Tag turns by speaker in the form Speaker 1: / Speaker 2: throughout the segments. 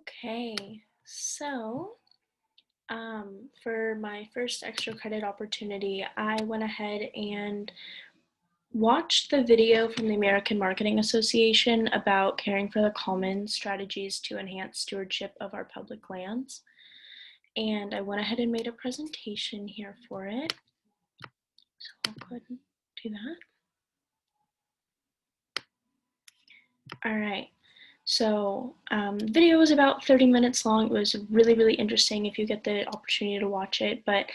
Speaker 1: Okay, so for my first extra credit opportunity, I went ahead and watched the video from the American Marketing Association about caring for the commons, strategies to enhance stewardship of our public lands. And I went ahead and made a presentation here for it. So I'll go ahead and do that. All right. So the video was about 30 minutes long. It was really, really interesting if you get the opportunity to watch it. But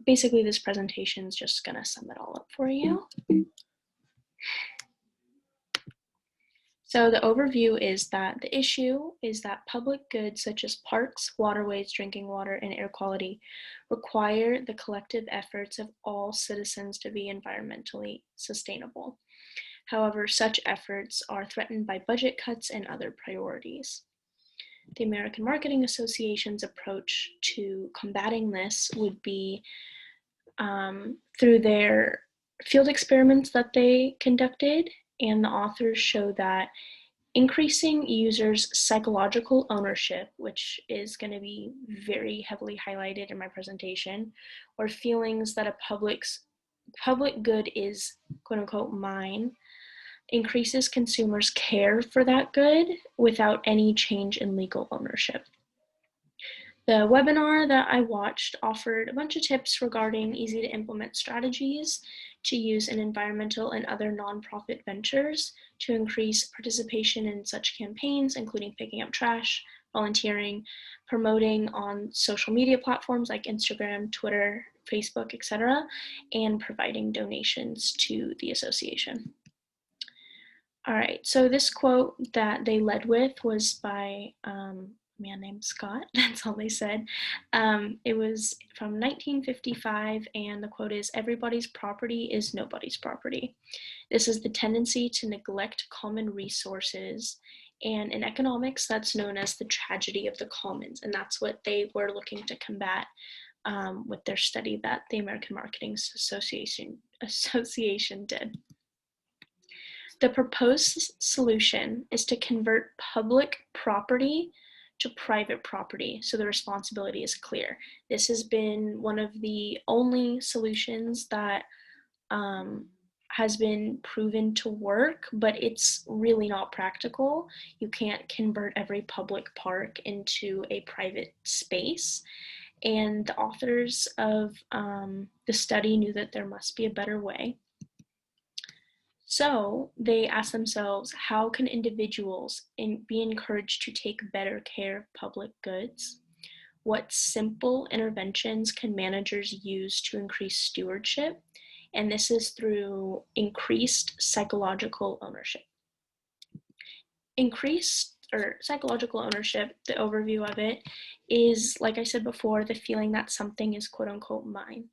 Speaker 1: basically, this presentation is just going to sum it all up for you. So the overview is that the issue is that public goods such as parks, waterways, drinking water, and air quality require the collective efforts of all citizens to be environmentally sustainable. However, such efforts are threatened by budget cuts and other priorities. The American Marketing Association's approach to combating this would be through their field experiments that they conducted, and the authors show that increasing users' psychological ownership, which is going to be very heavily highlighted in my presentation, or feelings that a public good is quote unquote mine, increases consumers' care for that good without any change in legal ownership. The webinar that I watched offered a bunch of tips regarding easy to implement strategies to use in environmental and other nonprofit ventures to increase participation in such campaigns, including picking up trash, volunteering, promoting on social media platforms like Instagram, Twitter, Facebook, etc., and providing donations to the association. All right, so this quote that they led with was by a man named Scott. That's all they said. It was from 1955, and the quote is, "Everybody's property is nobody's property." This is the tendency to neglect common resources, and in economics, that's known as the tragedy of the commons, and that's what they were looking to combat with their study that the American Marketing Association did. The proposed solution is to convert public property to private property, so the responsibility is clear. This has been one of the only solutions that has been proven to work, but it's really not practical. You can't convert every public park into a private space. And the authors of the study knew that there must be a better way. So they ask themselves, how can individuals be encouraged to take better care of public goods? What simple interventions can managers use to increase stewardship? And this is through increased psychological ownership. Psychological ownership, the overview of it is, like I said before, the feeling that something is quote unquote mine.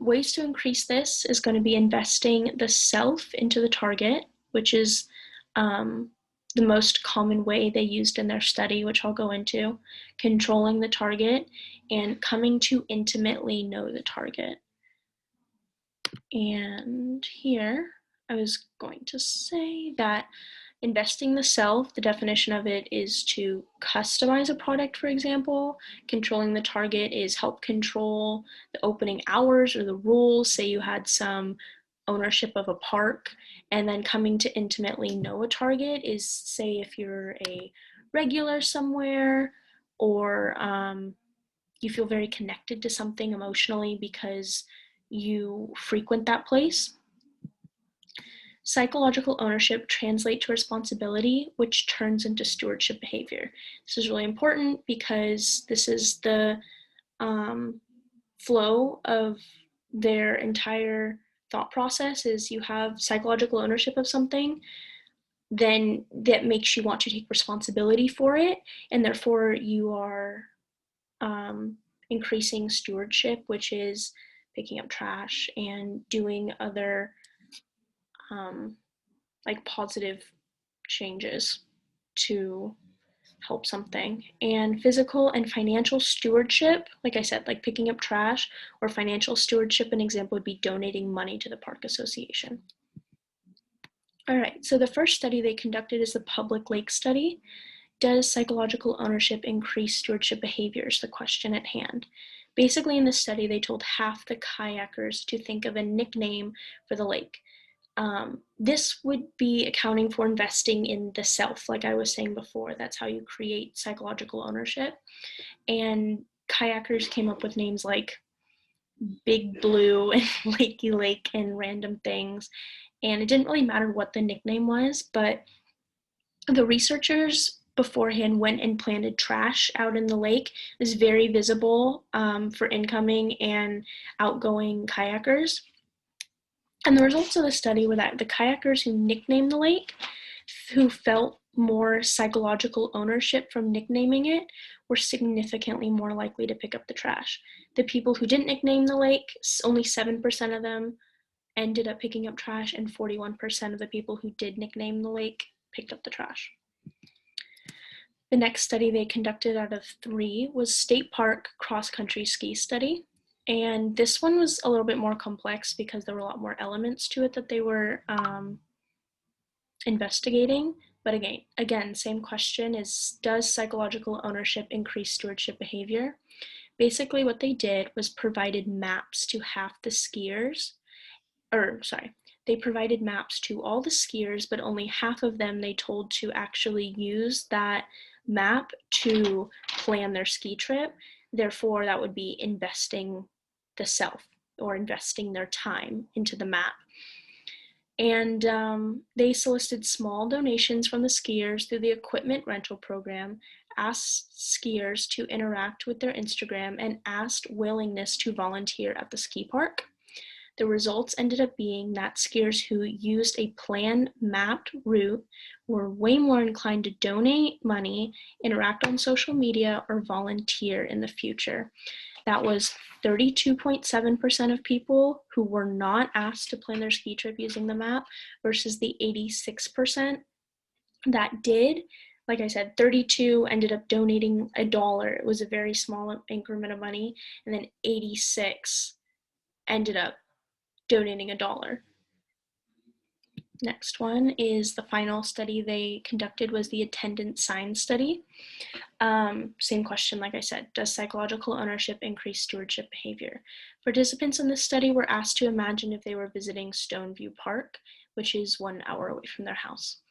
Speaker 1: Ways to increase this is going to be investing the self into the target, which is the most common way they used in their study, which I'll go into, controlling the target, and coming to intimately know the target. And here I was going to say that investing the self, the definition of it is to customize a product, for example. Controlling the target is help control the opening hours or the rules. Say you had some ownership of a park, and then coming to intimately know a target is, say, if you're a regular somewhere, or you feel very connected to something emotionally because you frequent that place. Psychological ownership translates to responsibility, which turns into stewardship behavior. This is really important because this is the flow of their entire thought process. Is you have psychological ownership of something, then that makes you want to take responsibility for it, and therefore you are increasing stewardship, which is picking up trash and doing other like positive changes to help something. And physical and financial stewardship, like I said, like picking up trash, or financial stewardship, an example would be donating money to the park association. All right, so the first study they conducted is the public lake study. does psychological ownership increase stewardship behaviors? The question at hand. Basically, in this study, they told half the kayakers to think of a nickname for the lake. This would be accounting for investing in the self, like I was saying before. That's how you create psychological ownership. And kayakers came up with names like Big Blue and Lakey Lake and random things. And it didn't really matter what the nickname was, but the researchers beforehand went and planted trash out in the lake. It was very visible for incoming and outgoing kayakers. And the results of the study were that the kayakers who nicknamed the lake, who felt more psychological ownership from nicknaming it, were significantly more likely to pick up the trash. The people who didn't nickname the lake, only 7% of them ended up picking up trash, and 41% of the people who did nickname the lake picked up the trash. The next study they conducted out of 3 was State Park Cross-Country Ski Study. And this one was a little bit more complex because there were a lot more elements to it that they were investigating. But again, same question is, does psychological ownership increase stewardship behavior? Basically what they did was provided maps to half the skiers, they provided maps to all the skiers, but only half of them they told to actually use that map to plan their ski trip. Therefore, that would be investing the self or investing their time into the map. And they solicited small donations from the skiers through the equipment rental program, asked skiers to interact with their Instagram, and asked willingness to volunteer at the ski park. The results ended up being that skiers who used a planned, mapped route were way more inclined to donate money, interact on social media, or volunteer in the future. That was 32.7% of people who were not asked to plan their ski trip using the map versus the 86% that did. Like I said, 32 ended up donating $1. It was a very small increment of money. And then 86 ended up donating $1. Next one is the final study they conducted was the attendance sign study. Same question, like I said, does psychological ownership increase stewardship behavior? Participants in this study were asked to imagine if they were visiting Stoneview Park, which is 1 hour away from their house.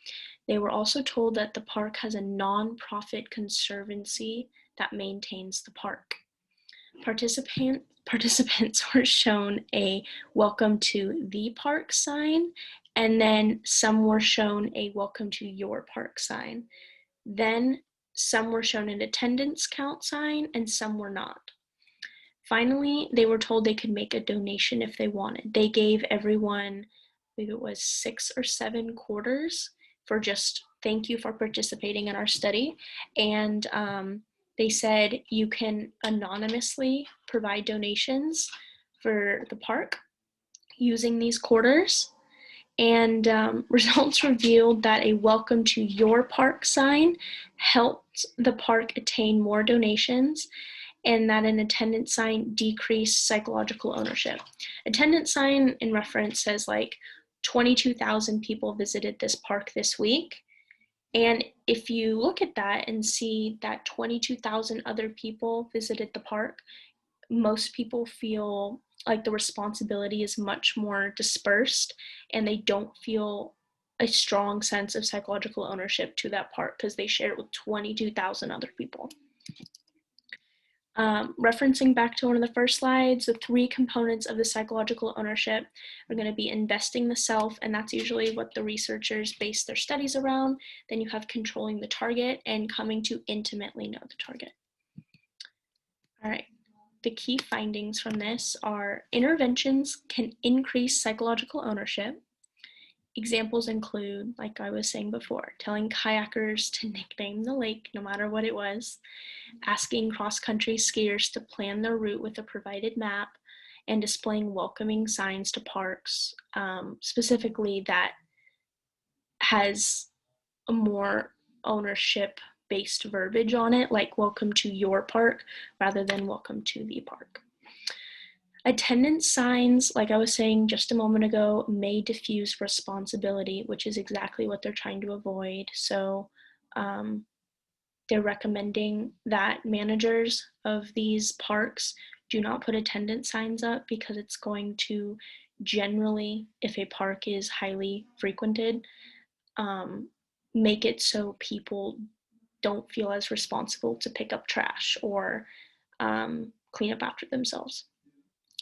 Speaker 1: They were also told that the park has a non-profit conservancy that maintains the park. Participants were shown a welcome to the park sign, and then some were shown a welcome to your park sign. Then some were shown an attendance count sign, and some were not. Finally, they were told they could make a donation if they wanted. They gave everyone, I believe it was 6 or 7 quarters for just thank you for participating in our study. And they said you can anonymously provide donations for the park using these quarters. And results revealed that a welcome to your park sign helped the park attain more donations, and that an attendance sign decreased psychological ownership. Attendance sign in reference says like 22,000 people visited this park this week. And if you look at that and see that 22,000 other people visited the park, most people feel like the responsibility is much more dispersed and they don't feel a strong sense of psychological ownership to that park because they share it with 22,000 other people. Referencing back to one of the first slides, the 3 components of the psychological ownership are going to be investing the self, and that's usually what the researchers base their studies around. Then you have controlling the target and coming to intimately know the target. All right. The key findings from this are interventions can increase psychological ownership. Examples include, like I was saying before, telling kayakers to nickname the lake no matter what it was, asking cross-country skiers to plan their route with a provided map, and displaying welcoming signs to parks, specifically that has a more ownership-based verbiage on it, like welcome to your park rather than welcome to the park. Attendance signs, like I was saying just a moment ago, may diffuse responsibility, which is exactly what they're trying to avoid. So They're recommending that managers of these parks do not put attendance signs up because it's going to generally, if a park is highly frequented, make it so people don't feel as responsible to pick up trash or clean up after themselves.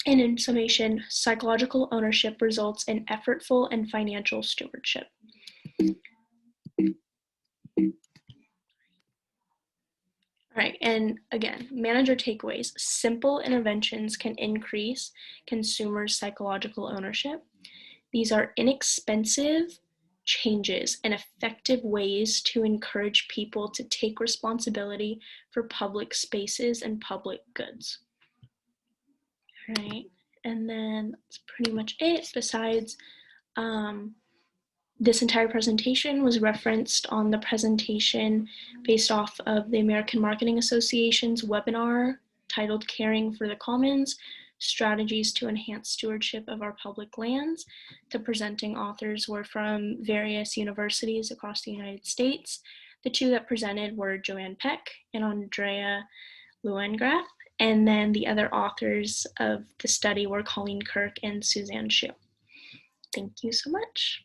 Speaker 1: And in summation, psychological ownership results in effortful and financial stewardship. All right, and again, manager takeaways. Simple interventions can increase consumers' psychological ownership. These are inexpensive changes and effective ways to encourage people to take responsibility for public spaces and public goods. All right, and then that's pretty much it. Besides, this entire presentation was referenced on the presentation based off of the American Marketing Association's webinar titled Caring for the Commons, Strategies to Enhance Stewardship of Our Public Lands. The presenting authors were from various universities across the United States. The two that presented were Joanne Peck and Andrea Lewengrath, and then the other authors of the study were Colleen Kirk and Suzanne Shu. Thank you so much.